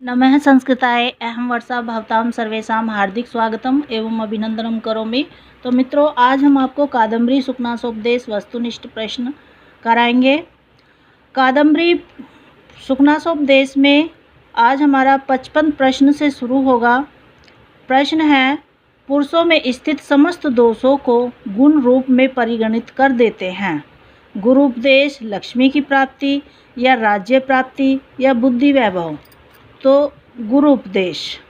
नमः संस्कृताय अहं वर्षा भवतां सर्वेषां हार्दिक स्वागतम एवं अभिनंदनम करोमि। तो मित्रों, आज हम आपको कादम्बरी सुखनासोपदेश वस्तुनिष्ठ प्रश्न कराएंगे। कादम्बरी सुखनासोपदेश में आज हमारा 55 प्रश्न से शुरू होगा। प्रश्न है, पुरुषों में स्थित समस्त दोषों को गुण रूप में परिगणित कर देते हैं। गुरुपदेश, लक्ष्मी की प्राप्ति या राज्य प्राप्ति या बुद्धि वैभव। तो गुरु उपदेश।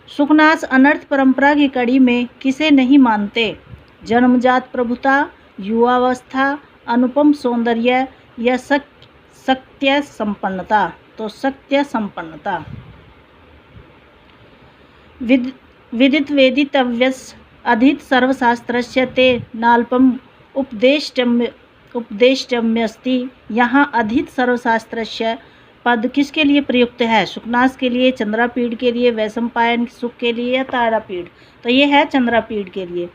सुखनास अनर्थ परंपरा की कड़ी में किसे नहीं मानते? जन्मजात प्रभुता, युवावस्था, अनुपम सौंदर्य या सत्य संपन्नता। तो सत्य संपन्नता। विदित वेदितव्यस् अधित सर्वशास्त्रस्य ते नाल्पम उपदेष्टम्यस्ति। यहाँ अधित सर्वशास्त्रस्य पद किसके लिए प्रयुक्त है? सुखनास के लिए, चंद्रापीठ के लिए, वैशंपायन सुख के लिए या तारापीठ? तो ये है चंद्रापीठ के लिए।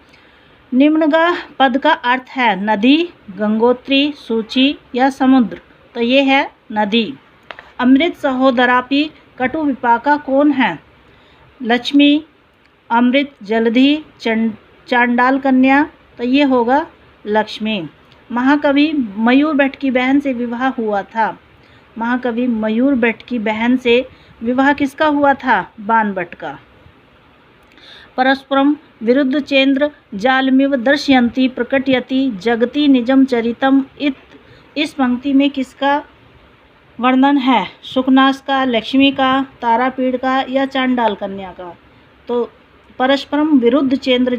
निम्नगा पद का अर्थ है नदी, गंगोत्री, सूची या समुद्र। तो ये है नदी। अमृत सहोदरापि कटु विपाका कौन है? लक्ष्मी, अमृत, जलधि, चांडाल कन्या। तो ये होगा लक्ष्मी। महाकवि मयूर भट्ट की बहन से विवाह हुआ था। महाकवि मयूर भट्ट की बहन से विवाह किसका हुआ था? बाण भट्ट का। परस्परम विरुद्ध चेन्द्र जालमिव दर्शयन्ति प्रकटयति जगति निजम चरितम। इस पंक्ति में किसका वर्णन है? सुखनास का, लक्ष्मी का, तारापीठ का या चांडाल कन्या का? तो परस्परम विरुद्ध चेन्द्र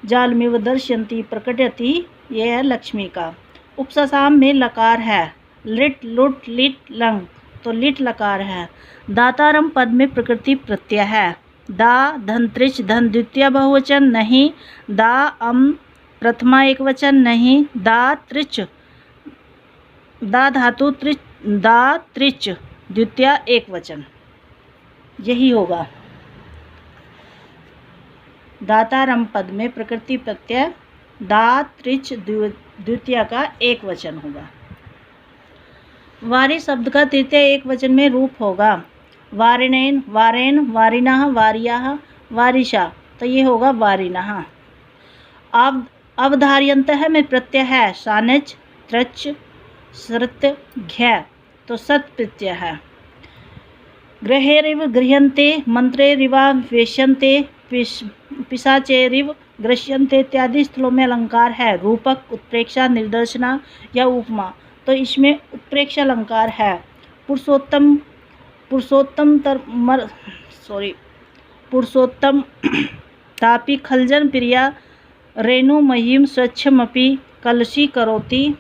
जालमिव दर्शयन्ति प्रकटयति, यह है लक्ष्मी का। उपसासाम में लकार है, लिट, लुट, लिट, लंग। तो लिट लकार है। दातारम पद में प्रकृति प्रत्यय है। दा धन त्रिच धन द्वितीय बहुवचन नहीं। दा अम प्रथमा एक वचन नहीं। दा त्रिच, दा धातु त्रिच, दा त्रिच द्वितीय एक वचन, यही होगा। दातारम पद में प्रकृति प्रत्यय दा त्रिच द्वितीय का एक वचन होगा। वारी शब्द का तृतीय एक वचन में रूप होगा। वारिणेन, वारेन, वारिणः, वारियाः, वारिषा। तो ये होगा वारिणः। अवधार्यन्तः में प्रत्यय है सानच, त्रच, सृत, घ्य। तो सत प्रत्यय है। ग्रहेरिव गृह्यन्ते, मंत्रेरिवा वेश्यन्ते, पिशाचेरिव ग्रह्यन्ते इत्यादि स्थलों में अलंकार है। रूपक, उत्प्रेक्षा, निर्देशना या उपमा। तो इसमें उत्प्रेक्षा अलंकार है। पुरुषोत्तम तापि खलजन प्रिया रेणु महिम स्वच्छमपि कलशी करोति।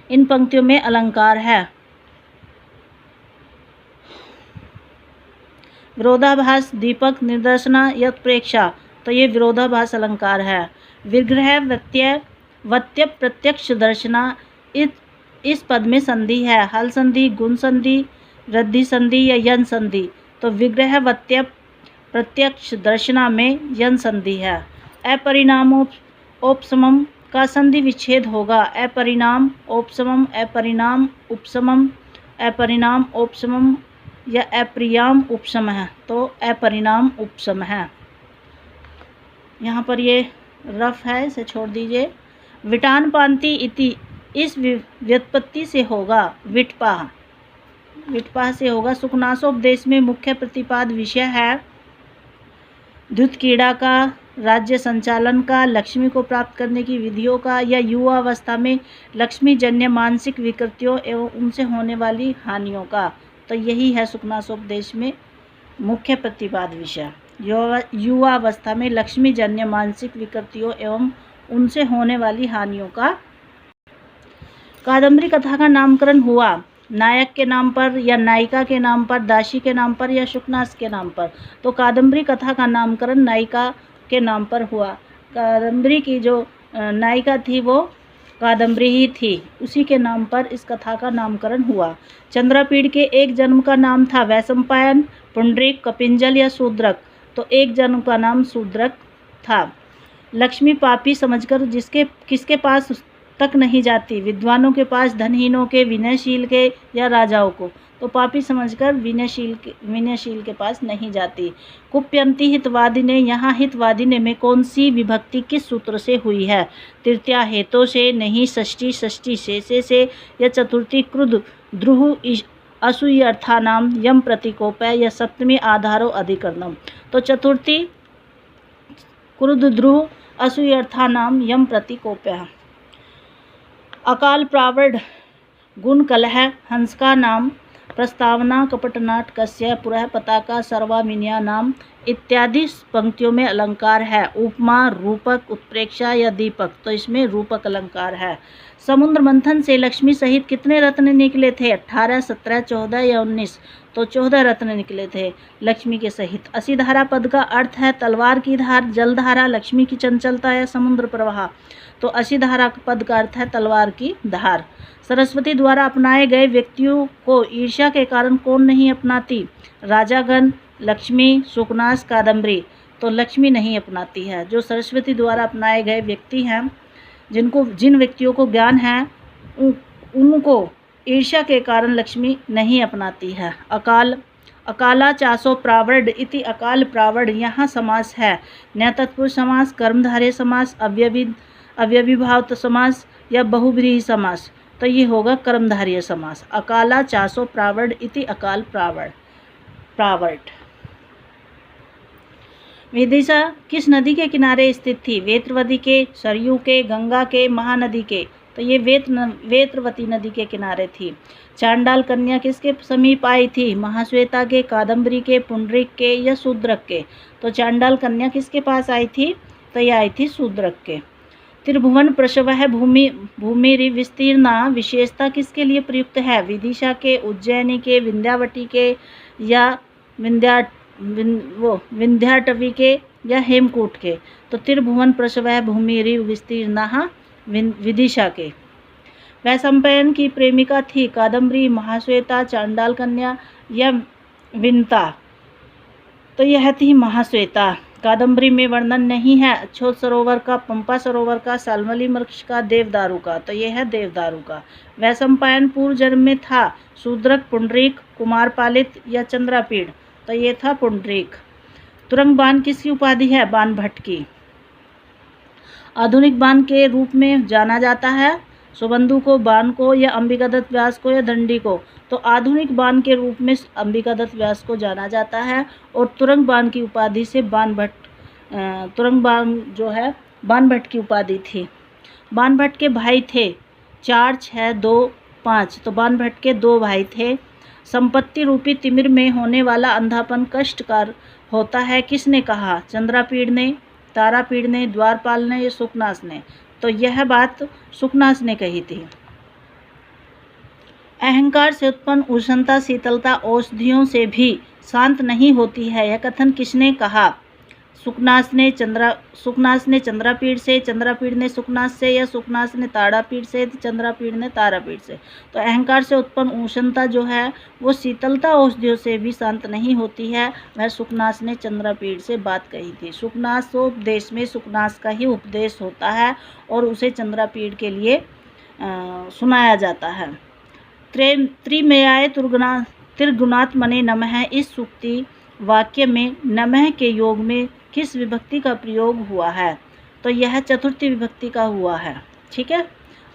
इन पंक्तियों में अलंकार है। विरोधाभास, दीपक, निर्देशना या उत्प्रेक्षा। तो ये विरोधाभास अलंकार है। विग्रह, वत्य, प्रत्यक्ष दर्शना। इस पद में संधि है। हल संधि, गुण संधि, वृद्धि संधि या यन संधि। तो विग्रह, वत्य, प्रत्यक्ष दर्शना में यन संधि है। अपरिणामोपशमम का संधि विच्छेद होगा। अपरिणाम उपशमम, अपरिणाम उपशमम, अपरिणाम उपशमम या अप्रियाम उपशम है। तो अपरिणाम उपशम है। यहाँ पर ये रफ है, इसे छोड़ दीजिए। विटान पांति इति इस व्युत्पत्ति से होगा। विटपाह से होगा। सुखनासोपदेश में मुख्य प्रतिपाद विषय है द्युत क्रीड़ा का, राज्य संचालन का, लक्ष्मी को प्राप्त करने की विधियों का या युवा अवस्था में लक्ष्मी जन्य मानसिक विकृतियों एवं उनसे होने वाली हानियों का। तो यही है सुखनासोपदेश में मुख्य प्रतिपाद विषय। युवा अवस्था में लक्ष्मी जन्य मानसिक विकृतियों एवं उनसे होने वाली हानियों का। कादम्बरी कथा का नामकरण हुआ नायक के नाम पर या नायिका के नाम पर, दासी के नाम पर या सुखनास के नाम पर? तो कादम्बरी कथा का नामकरण नायिका के नाम पर हुआ। कादम्बरी की जो नायिका थी वो कादम्बरी ही थी, उसी के नाम पर इस कथा का नामकरण हुआ। चंद्रापीठ के एक जन्म का नाम था वैशंपायन, पुंडरीक, कपिंजल या शूद्रक। तो एक जन्म का नाम शूद्रक था। लक्ष्मी पापी समझकर किसके पास तक नहीं जाती? विद्वानों के पास, धनहीनों के, विनयशील के या राजाओं को? तो पापी समझकर विनयशील के पास नहीं जाती। कुप्यंती हितवादी ने, यहाँ हितवादी ने में कौन सी विभक्ति किस सूत्र से हुई है? तृतीया हेतो से, नहीं षष्ठी षष्ठी से या चतुर्थी क्रुद्ध द्रुह असूय अर्थानाम यम प्रतिकोपय या सप्तमी आधारो अधिकरणम। तो चतुर्थी क्रुद्ध द्रुह असूय अर्थानाम यम प्रतिकोपय। अकाल प्रावड़ गुण कलह हंस का नाम प्रस्तावना कपटनाटकस्य पुरः पताका सर्वामिनिया नाम इत्यादि पंक्तियों में अलंकार है। उपमा, रूपक, उत्प्रेक्षा या दीपक, तो इसमें रूपक अलंकार है। समुद्र मंथन से लक्ष्मी सहित कितने रत्न निकले थे? 18, 17, 14 या 19? तो 14 रत्न निकले थे लक्ष्मी के सहित। असीधारा पद का अर्थ है तलवार की धार, जलधारा, लक्ष्मी की चंचलता या समुद्र प्रवाह। तो असीधारा पद का अर्थ है तलवार की धार। सरस्वती द्वारा अपनाए गए व्यक्तियों को ईर्ष्या के कारण कौन नहीं अपनाती? राजागण, लक्ष्मी, सुकनास, कादम्बरी। तो लक्ष्मी नहीं अपनाती है। जो सरस्वती द्वारा अपनाए गए व्यक्ति हैं, जिन व्यक्तियों को ज्ञान है, उनको ईर्ष्या के कारण लक्ष्मी नहीं अपनाती है। अकाला चासो प्रावड़ इति अकाल प्रावड़, यहाँ समास है। न्यतत्पुरुष समास, कर्मधारय समास, अव्यविभाव समास या बहुब्रीहि समास। तो ये होगा कर्मधारय समास। अकाला चासो प्रावड़ इति अकाल प्रावड़। विदिशा किस नदी के किनारे स्थित थी? वेत्रवती के, सरयू के, गंगा के, महानदी के। तो ये वेत्रवती नदी के किनारे थी। चांडाल कन्या किसके समीप आई थी? महाश्वेता के, कादम्बरी के, पुंडरीक के या शूद्रक के। तो चांडाल कन्या किसके पास आई थी? तो ये आई थी शूद्रक के। त्रिभुवन प्रसवः भूमि विस्तीर्णा विशेषता किसके लिए प्रयुक्त है? विदिशा के, उज्जैनी के, विंध्यावटी के या विंध्याटवी के या हेमकूट के। तो त्रिभुवन प्रसवः भूमि विस्तीर्णा विदिशा के। वैशंपायन की प्रेमिका थी कादम्बरी, महाश्वेता, चांडाल कन्या या विंता। तो यह थी महाश्वेता। कादम्बरी में वर्णन नहीं है अछोत सरोवर का, पंपा सरोवर का, सालमली वृक्ष का, देवदारू का। तो यह है देवदारू का। वैशंपायन पूर्व जन्म में था शूद्रक, पुंडरीक, कुमारपालित या चंद्रापीड़। तो ये था पुंडरीक। तुरंग बाण किसकी उपाधि है? बाण भट्ट की। आधुनिक बाण के रूप में जाना जाता है सुबंधु को, बाण को या अंबिकादत्त व्यास को या दंडी को। तो आधुनिक बाण के रूप में अंबिकादत्त व्यास को जाना जाता है और तुरंग बाण की उपाधि से बाण भट्ट, तुरंग बाण जो है बाण भट्ट की उपाधि थी। बाण भट्ट के भाई थे 4, 6, 2, 5। तो बाण भट्ट के 2 भाई थे। संपत्ति रूपी तिमिर में होने वाला अंधापन कष्टकार होता है, किसने कहा? चंद्रापीड़ ने, तारापीड़ ने, द्वारपाल ने या सुकनास ने। तो यह बात सुकनास ने कही थी। अहंकार से उत्पन्न उष्णता शीतलता औषधियों से भी शांत नहीं होती है, यह कथन किसने कहा? सुकनास ने चंद्रापीड़ से, चंद्रापीड़ ने सुकनास से या सुकनास ने तारापीड़ से, चंद्रापीड़ ने तारापीड़ से। तो अहंकार से उत्पन्न उष्णता जो है वो शीतलता औषधियों से भी शांत नहीं होती है, वह सुकनास ने चंद्रापीड़ से बात कही थी। सुकनासोपदेश में सुकनास का ही उपदेश होता है और उसे चंद्रापीड़ के लिए सुनाया जाता है। त्रिमेयाय त्रिगुणात् मने नमः, इस सूक्ति वाक्य में नमः के योग में किस विभक्ति का प्रयोग हुआ है? तो यह चतुर्थी विभक्ति का हुआ है। ठीक है।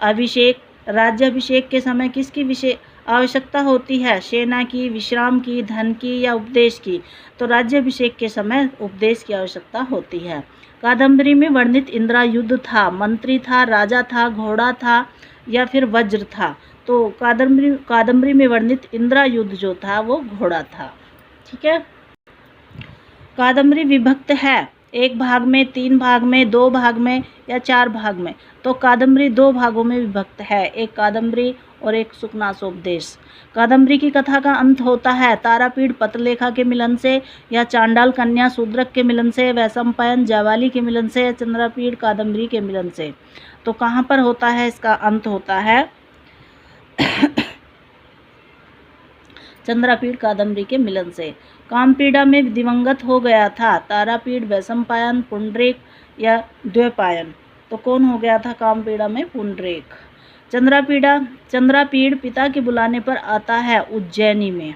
अभिषेक, राज्याभिषेक के समय किसकी आवश्यकता होती है? सेना की, विश्राम की, धन की या उपदेश की। तो राज्याभिषेक के समय उपदेश की आवश्यकता होती है। कादम्बरी में वर्णित इंद्रा युद्ध था, मंत्री था, राजा था, घोड़ा था या फिर वज्र था। तो कादम्बरी में वर्णित इंद्रा युद्ध जो था वो घोड़ा था। ठीक है। कादम्बरी विभक्त है 1 भाग में, 3 भाग में, 2 भाग में या 4 भाग में। तो कादम्बरी 2 भागों में विभक्त है, एक कादम्बरी और एक सुकनासोपदेश। कादम्बरी की कथा का अंत होता है तारापीड़ पत्रलेखा के मिलन से या चांडाल कन्या शूद्रक के मिलन से, वैशंपायन जावाली के मिलन से या चंद्रापीड़ कादम्बरी के मिलन से। तो कहाँ पर होता है इसका अंत? होता है चंद्रापीड़ कादम्बरी के मिलन से। कामपीड़ा में दिवंगत हो गया था तारापीड़, वैशंपायन, पुंडरीक या द्वैपायन। तो कौन हो गया था कामपीड़ा में? पुंडरीक। चंद्रापीड़ पिता के बुलाने पर आता है उज्जैनी में।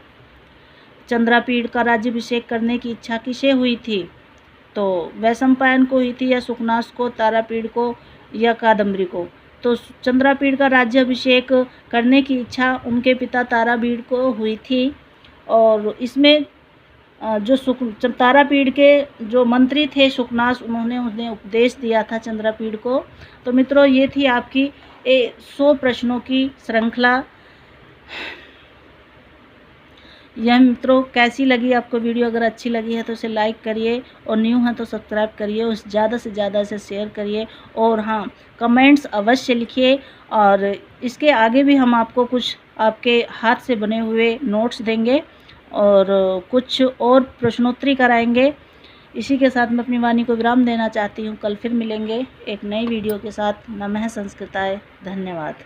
चंद्रापीड़ का राज्याभिषेक करने की इच्छा किसे हुई थी? तो वैशंपायन को हुई थी, या सुकनास को, तारापीड़ को, या कादम्बरी को? तो चंद्रापीड़ का राज्याभिषेक करने की इच्छा उनके पिता तारापीड़ को हुई थी। और इसमें जो तारापीड़ के जो मंत्री थे सुकनास, उन्होंने उन्हें उपदेश दिया था चंद्रापीड़ को। तो मित्रों, ये थी आपकी 100 प्रश्नों की श्रृंखला। यह मित्रों कैसी लगी आपको वीडियो? अगर अच्छी लगी है तो इसे लाइक करिए, और न्यू है तो सब्सक्राइब करिए, और ज़्यादा से ज़्यादा इसे शेयर करिए, और हाँ, कमेंट्स अवश्य लिखिए। और इसके आगे भी हम आपको कुछ आपके हाथ से बने हुए नोट्स देंगे और कुछ और प्रश्नोत्तरी कराएंगे। इसी के साथ मैं अपनी वाणी को विराम देना चाहती हूँ। कल फिर मिलेंगे एक नई वीडियो के साथ। नमः संस्कृताय। धन्यवाद।